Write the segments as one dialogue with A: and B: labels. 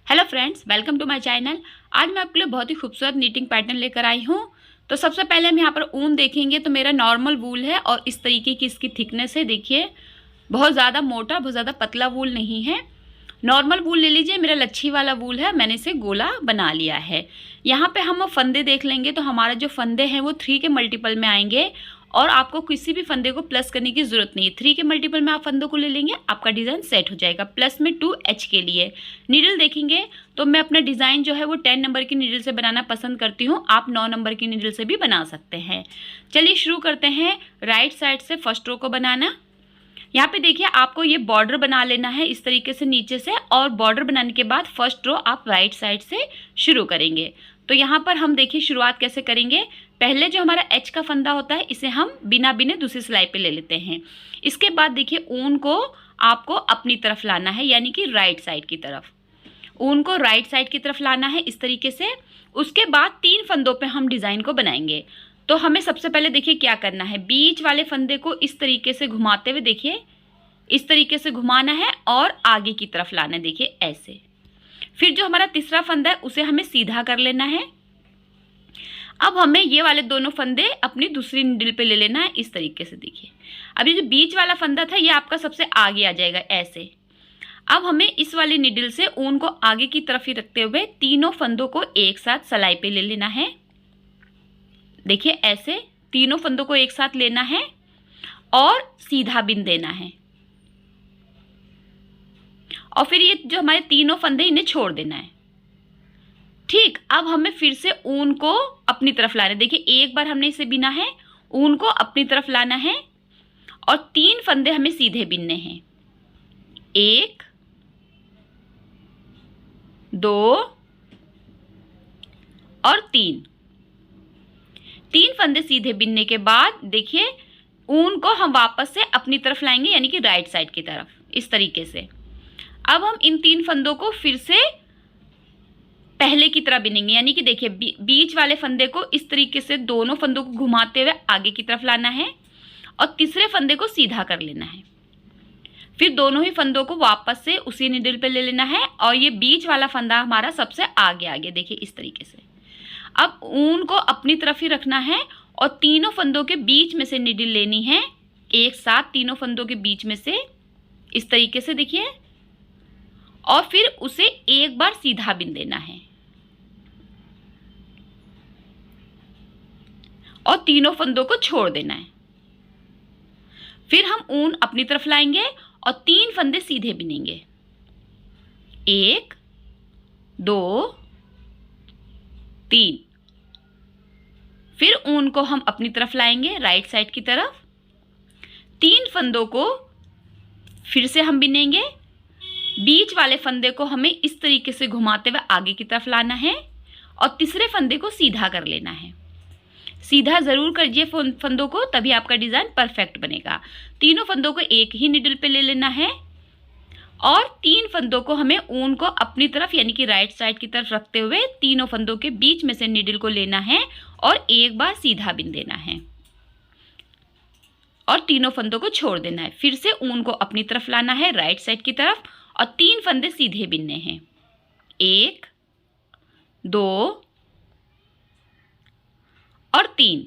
A: Hello friends, welcome to my channel. आज मैं आपके लिए बहुत ही खूबसूरत नीटिंग पैटर्न लेकर आई हूँ। तो सबसे पहले हम यहाँ पर ऊन देखेंगे। तो मेरा नॉर्मल वूल है और इस तरीके की इसकी थिकनेस है। देखिए, बहुत ज़्यादा मोटा, बहुत ज़्यादा पतला वूल नहीं है। नॉर्मल वूल ले लीजिए। मेरा लच्छी वाला वूल है, मैंने इसे गोला बना लिया है। यहाँ पे हम फंदे देख लेंगे तो हमारा जो फंदे हैं वो 3 के मल्टीपल में आएंगे और आपको किसी भी फंदे को प्लस करने की ज़रूरत नहीं है। 3 के मल्टीपल में आप फंदों को ले लेंगे, आपका डिज़ाइन सेट हो जाएगा। प्लस में 2H के लिए नीडल देखेंगे तो मैं अपना डिज़ाइन जो है वो 10 नंबर की नीडल से बनाना पसंद करती हूँ। आप 9 नंबर की नीडल से भी बना सकते हैं। चलिए शुरू करते हैं राइट साइड से फर्स्ट रो को बनाना। यहाँ पे देखिए, आपको ये बॉर्डर बना लेना है इस तरीके से नीचे से, और बॉर्डर बनाने के बाद फर्स्ट रो आप राइट साइड से शुरू करेंगे। तो यहाँ पर हम देखिए शुरुआत कैसे करेंगे। पहले जो हमारा H का फंदा होता है इसे हम बिना बिने दूसरी सिलाई पे ले लेते हैं। इसके बाद देखिए, ऊन को आपको अपनी तरफ लाना है, यानी कि राइट साइड की तरफ। ऊन को राइट साइड की तरफ लाना है इस तरीके से। उसके बाद 3 फंदों पे हम डिज़ाइन को बनाएंगे। तो हमें सबसे पहले देखिए क्या करना है, बीच वाले फंदे को इस तरीके से घुमाते हुए देखिए, इस तरीके से घुमाना है और आगे की तरफ लाना है। देखिए ऐसे। फिर जो हमारा तीसरा फंदा है उसे हमें सीधा कर लेना है। अब हमें ये वाले दोनों फंदे अपनी दूसरी नीडल पे ले लेना है इस तरीके से। देखिए, अब ये जो बीच वाला फंदा था ये आपका सबसे आगे आ जाएगा ऐसे। अब हमें इस वाली नीडल से ऊन को आगे की तरफ ही रखते हुए तीनों फंदों को एक साथ सिलाई पे ले लेना है। देखिए ऐसे तीनों फंदों को एक साथ लेना है और सीधा बिन देना है, और फिर ये जो हमारे तीनों फंदे इन्हें छोड़ देना है। ठीक, अब हमें फिर से ऊन को अपनी तरफ लाना है। देखिए, एक बार हमने इसे बिना है, ऊन को अपनी तरफ लाना है और 3 फंदे हमें सीधे बिनने हैं। 1 2 और 3 फंदे सीधे बिनने के बाद देखिए, ऊन को हम वापस से अपनी तरफ लाएंगे, यानी कि राइट साइड की तरफ इस तरीके से। अब हम इन 3 फंदों को फिर से पहले की तरह बिनेंगे, यानी कि देखिए बीच वाले फंदे को इस तरीके से दोनों फंदों को घुमाते हुए आगे की तरफ लाना है और तीसरे फंदे को सीधा कर लेना है। फिर दोनों ही फंदों को वापस से उसी नीडल पे ले लेना है और ये बीच वाला फंदा हमारा सबसे आगे देखिए इस तरीके से। अब ऊन को अपनी तरफ ही रखना है और तीनों फंदों के बीच में से नीडल लेनी है एक साथ, तीनों फंदों के बीच में से इस तरीके से देखिए, और फिर उसे एक बार सीधा बिन देना है और तीनों फंदों को छोड़ देना है। फिर हम ऊन अपनी तरफ लाएंगे और 3 फंदे सीधे बिनेंगे। 1 2 3। फिर ऊन को हम अपनी तरफ लाएंगे राइट साइड की तरफ। 3 फंदों को फिर से हम बिनेंगे। बीच वाले फंदे को हमें इस तरीके से घुमाते हुए आगे की तरफ लाना है और तीसरे फंदे को सीधा कर लेना है। सीधा ज़रूर करिए फंदों को, तभी आपका डिज़ाइन परफेक्ट बनेगा। तीनों फंदों को एक ही नीडल पे ले लेना है और 3 फंदों को हमें ऊन को अपनी तरफ, यानी कि राइट साइड की तरफ रखते हुए तीनों फंदों के बीच में से नीडल को लेना है और एक बार सीधा बिन देना है और तीनों फंदों को छोड़ देना है। फिर से ऊन को अपनी तरफ लाना है राइट साइड की तरफ और 3 फंदे सीधे बिनने हैं। 1 2 और 3।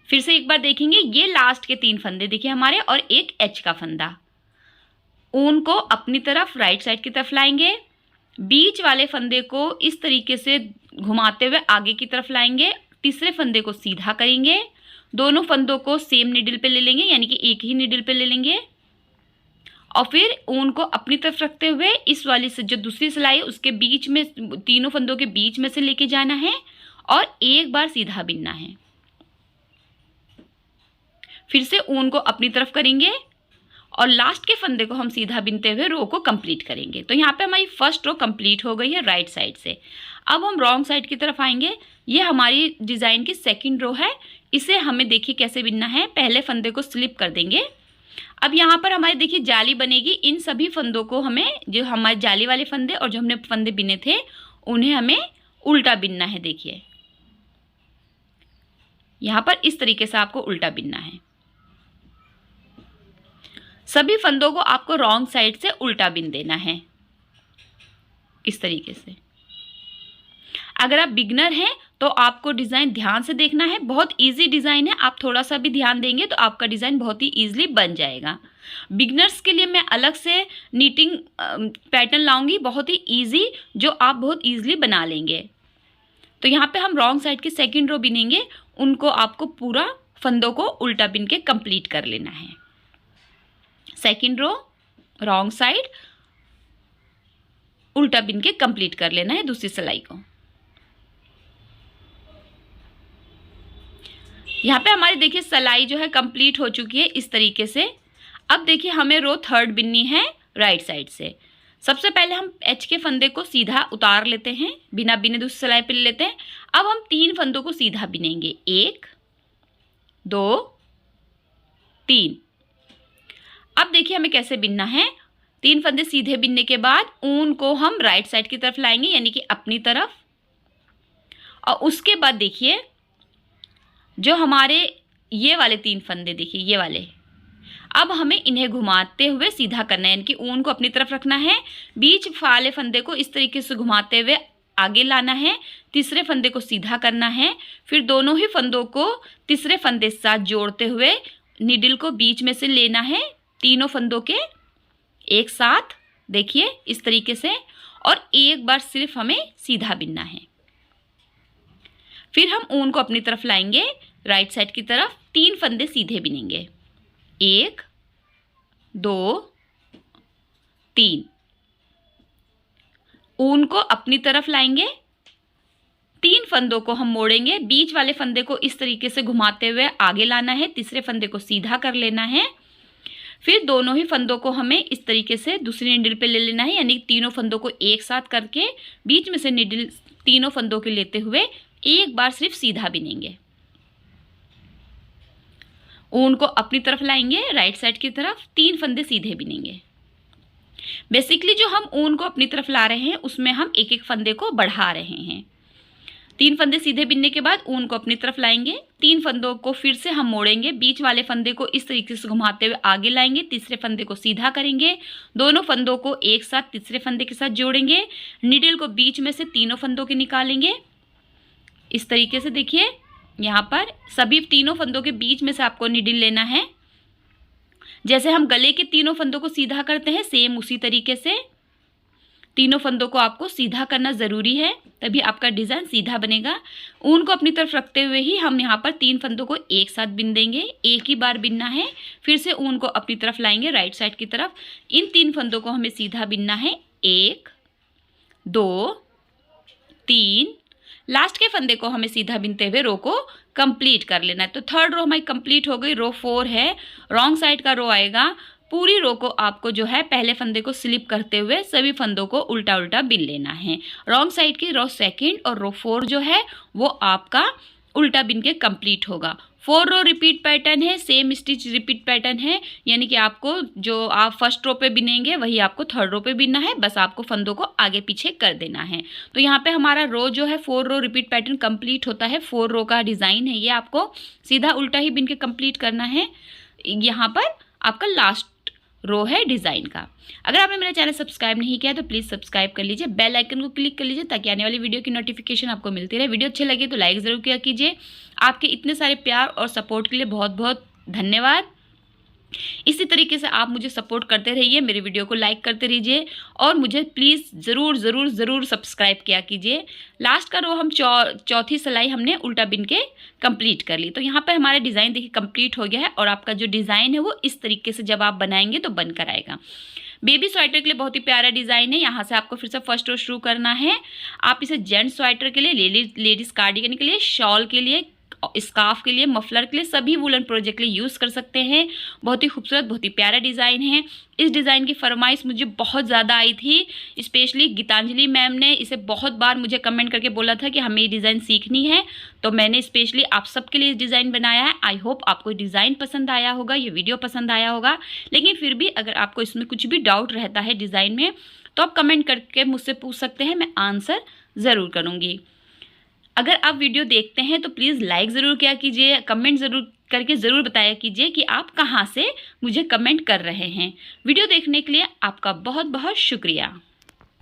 A: फिर से एक बार देखेंगे, ये लास्ट के 3 फंदे देखिए हमारे और एक H का फंदा। ऊन को अपनी तरफ राइट साइड की तरफ लाएंगे, बीच वाले फंदे को इस तरीके से घुमाते हुए आगे की तरफ लाएंगे, तीसरे फंदे को सीधा करेंगे, दोनों फंदों को सेम नीडल पे ले लेंगे, यानी कि एक ही नीडल पे ले लेंगे, और फिर ऊन को अपनी तरफ रखते हुए इस वाली से जो दूसरी सिलाई उसके बीच में, तीनों फंदों के बीच में से लेके जाना है और एक बार सीधा बिनना है। फिर से ऊन को अपनी तरफ करेंगे और लास्ट के फंदे को हम सीधा बिनते हुए रो को कंप्लीट करेंगे। तो यहाँ पे हमारी फर्स्ट रो कंप्लीट हो गई है राइट साइड से। अब हम रॉन्ग साइड की तरफ आएंगे। ये हमारी डिज़ाइन की सेकंड रो है। इसे हमें देखिए कैसे बिनना है। पहले फंदे को स्लिप कर देंगे। अब यहाँ पर हमारी देखिए जाली बनेगी। इन सभी फंदों को हमें, जो हमारे जाली वाले फंदे और जो हमने फंदे बिने थे, उन्हें हमें उल्टा बिनना है। देखिए यहाँ पर इस तरीके से आपको उल्टा बिनना है। सभी फंदों को आपको रॉन्ग साइड से उल्टा बिन देना है। इस तरीके से। अगर आप बिगनर हैं तो आपको डिज़ाइन ध्यान से देखना है, बहुत इजी डिज़ाइन है, आप थोड़ा सा भी ध्यान देंगे तो आपका डिज़ाइन बहुत ही ईजिली बन जाएगा। बिगनर्स के लिए मैं अलग से नीटिंग पैटर्न लाऊंगी, बहुत ही इजी, जो आप बहुत ईजिली बना लेंगे। तो यहाँ पे हम रॉन्ग साइड की सेकंड रो बिनेंगे, उनको आपको पूरा फंदों को उल्टा बिन के कंप्लीट कर लेना है। सेकंड रो रॉन्ग साइड उल्टा बिन के कंप्लीट कर लेना है दूसरी सिलाई को। यहाँ पे हमारी देखिए सिलाई जो है कंप्लीट हो चुकी है इस तरीके से। अब देखिए हमें रो थर्ड बिननी है राइट साइड से। सबसे पहले हम एच के फंदे को सीधा उतार लेते हैं, बिना बिने दूसरी सिलाई पे ले लेते हैं। अब हम 3 फंदों को सीधा बिनेंगे, 1 2 3। अब देखिए हमें कैसे बिनना है। 3 फंदे सीधे बिनने के बाद ऊन को हम राइट साइड की तरफ लाएंगे, यानी कि अपनी तरफ। और उसके बाद देखिए जो हमारे ये वाले 3 फंदे देखिए, ये वाले, अब हमें इन्हें घुमाते हुए सीधा करना है, यानी कि ऊन को अपनी तरफ रखना है। बीच वाले फंदे को इस तरीके से घुमाते हुए आगे लाना है, तीसरे फंदे को सीधा करना है। फिर दोनों ही फंदों को तीसरे फंदे के साथ जोड़ते हुए नीडल को बीच में से लेना है, तीनों फंदों के एक साथ, देखिए इस तरीके से। और एक बार सिर्फ हमें सीधा बिनना है। फिर हम ऊन को अपनी तरफ लाएंगे, राइट साइड की तरफ, 3 फंदे सीधे बिनेंगे, 1 2 3। ऊन को अपनी तरफ लाएंगे, 3 फंदों को हम मोड़ेंगे, बीच वाले फंदे को इस तरीके से घुमाते हुए आगे लाना है, तीसरे फंदे को सीधा कर लेना है। फिर दोनों ही फंदों को हमें इस तरीके से दूसरी नीडल पे ले लेना है, यानी तीनों फंदों को एक साथ करके बीच में से नीडल तीनों फंदों के लेते हुए एक बार सिर्फ सीधा बिनेंगे। ऊन को अपनी तरफ लाएंगे, राइट साइड की तरफ, 3 फंदे सीधे बिनेंगे। बेसिकली जो हम ऊन को अपनी तरफ ला रहे हैं उसमें हम एक एक फंदे को बढ़ा रहे हैं। 3 फंदे सीधे बिनने के बाद ऊन को अपनी तरफ लाएंगे, 3 फंदों को फिर से हम मोड़ेंगे, बीच वाले फंदे को इस तरीके से घुमाते हुए आगे लाएंगे, तीसरे फंदे को सीधा करेंगे, दोनों फंदों को एक साथ तीसरे फंदे के साथ जोड़ेंगे, नीडल को बीच में से तीनों फंदों के निकालेंगे इस तरीके से। देखिए यहाँ पर सभी तीनों फंदों के बीच में से आपको नीडल लेना है। जैसे हम गले के तीनों फंदों को सीधा करते हैं, सेम उसी तरीके से तीनों फंदों को आपको सीधा करना ज़रूरी है, तभी आपका डिज़ाइन सीधा बनेगा। ऊन को अपनी तरफ रखते हुए ही हम यहाँ पर 3 फंदों को एक साथ बिन देंगे, एक ही बार बिनना है। फिर से ऊन को अपनी तरफ लाएंगे, राइट साइड की तरफ, इन 3 फंदों को हमें सीधा बिनना है, 1 2 3। लास्ट के फंदे को हमें सीधा बिनते हुए रो को कंप्लीट कर लेना है। तो थर्ड रो हमारी कंप्लीट हो गई। रो 4 है, रॉन्ग साइड का रो आएगा। पूरी रो को आपको जो है पहले फंदे को स्लिप करते हुए सभी फंदों को उल्टा उल्टा बिन लेना है। रॉन्ग साइड की रो 2 और रो 4 जो है वो आपका उल्टा बिन के कंप्लीट होगा। 4 रो रिपीट पैटर्न है, सेम स्टिच रिपीट पैटर्न है, यानी कि आपको जो आप फर्स्ट रो पे बिनेंगे वही आपको थर्ड रो पे बिनना है, बस आपको फंदों को आगे पीछे कर देना है। तो यहाँ पे हमारा रो जो है 4 रो रिपीट पैटर्न कंप्लीट होता है। 4 रो का डिज़ाइन है ये, आपको सीधा उल्टा ही बिन के कंप्लीट करना है। यहाँ पर आपका लास्ट रो है डिज़ाइन का। अगर आपने मेरा चैनल सब्सक्राइब नहीं किया तो प्लीज़ सब्सक्राइब कर लीजिए, बेल आइकन को क्लिक कर लीजिए ताकि आने वाली वीडियो की नोटिफिकेशन आपको मिलती रहे। वीडियो अच्छे लगे तो लाइक ज़रूर किया कीजिए। आपके इतने सारे प्यार और सपोर्ट के लिए बहुत बहुत धन्यवाद। इसी तरीके से आप मुझे सपोर्ट करते रहिए, मेरे वीडियो को लाइक करते रहिए और मुझे प्लीज़ ज़रूर ज़रूर ज़रूर सब्सक्राइब किया कीजिए। लास्ट का रो हम चौथी सिलाई हमने उल्टा बिन के कंप्लीट कर ली। तो यहाँ पर हमारा डिज़ाइन देखिए कंप्लीट हो गया है और आपका जो डिज़ाइन है वो इस तरीके से जब आप बनाएंगे तो बनकर आएगा। बेबी स्वेटर के लिए बहुत ही प्यारा डिज़ाइन है। यहाँ से आपको फिर से फर्स्ट रो शुरू करना है। आप इसे जेंट्स स्वेटर के लिए, लेडीज़ कार्डिगन के लिए, शॉल के लिए, स्कार्फ के लिए, मफलर के लिए, सभी वुलन प्रोजेक्ट के लिए यूज़ कर सकते हैं। बहुत ही खूबसूरत, बहुत ही प्यारा डिज़ाइन है। इस डिज़ाइन की फरमाइश मुझे बहुत ज़्यादा आई थी, स्पेशली गीतांजलि मैम ने इसे बहुत बार मुझे कमेंट करके बोला था कि हमें ये डिज़ाइन सीखनी है, तो मैंने स्पेशली आप सबके लिए डिज़ाइन बनाया है। आई होप आपको डिज़ाइन पसंद आया होगा, ये वीडियो पसंद आया होगा। लेकिन फिर भी अगर आपको इसमें कुछ भी डाउट रहता है डिज़ाइन में तो आप कमेंट करके मुझसे पूछ सकते हैं, मैं आंसर ज़रूर करूँगी। अगर आप वीडियो देखते हैं तो प्लीज़ लाइक ज़रूर किया कीजिए, कमेंट ज़रूर करके ज़रूर बताया कीजिए कि आप कहाँ से मुझे कमेंट कर रहे हैं। वीडियो देखने के लिए आपका बहुत बहुत शुक्रिया।